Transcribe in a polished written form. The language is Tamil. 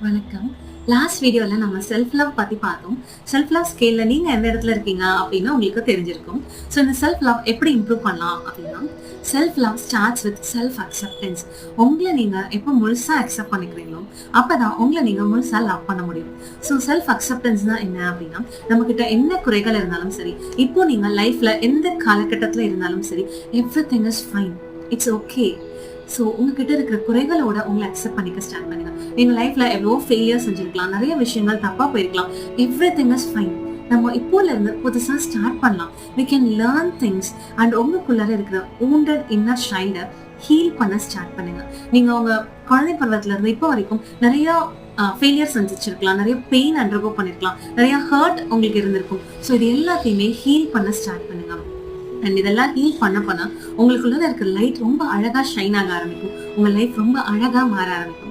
வணக்கம். லாஸ்ட் வீடியோல நம்ம செல்ஃப் லவ் பத்தி பார்த்தோம். செல்ஃப் லவ் ஸ்கேல்ல நீங்க எந்த இடத்துல இருக்கீங்க அப்படின்னு உங்களுக்கு தெரிஞ்சிருக்கும். ஸோ இந்த செல்ஃப் லவ் எப்படி இம்ப்ரூவ் பண்ணலாம் அப்படின்னா, self love starts with self acceptance. உங்களை நீங்க எப்போ முழுசா அக்செப்ட் பண்ணிக்கிறீங்களோ அப்பதான் உங்களை நீங்க முழுசா லவ் பண்ண முடியும். ஸோ செல்ஃப் அக்செப்டன்ஸ்னா என்ன அப்படின்னா, நம்ம கிட்ட என்ன குறைகள் இருந்தாலும் சரி, இப்போ நீங்க லைஃப்ல எந்த காலகட்டத்துல இருந்தாலும் சரி, everything is fine, it's okay. So உங்ககிட்ட இருக்கிற குறைகளோட உங்களை அக்செப்ட் பண்ணிக்க ஸ்டார்ட் பண்ணுங்க. எங்க லைஃப்ல எவ்வளோ ஃபெயிலியர் செஞ்சிருக்கலாம், நிறைய விஷயங்கள் தப்பா போயிருக்கலாம். Everything is fine. நம்ம இப்போல இருந்து புதுசா ஸ்டார்ட் பண்ணலாம். we can learn things and உங்களுக்குள்ளார இருக்கிற wounded inner child ஹீல் பண்ண ஸ்டார்ட் பண்ணுங்க. நீங்க உங்க குழந்தை பருவத்துல இருந்து இப்போ வரைக்கும் நிறைய ஃபெயிலியர் சந்திச்சிருக்கலாம், நிறைய பெயின் அண்டர்கோ பண்ணிருக்கலாம், நிறைய ஹர்ட் உங்களுக்கு இருந்திருக்கும். ஸோ இது எல்லாத்தையுமே ஹீல் பண்ண ஸ்டார்ட் பண்ணுங்க. அண்ட் இதெல்லாம் ஹீல் பண்ண உங்களுக்குள்ள இருக்கிற லைட் ரொம்ப அழகா ஷைன் ஆக ஆரம்பிக்கும். உங்க லைஃப் ரொம்ப அழகா மாற ஆரம்பிக்கும்.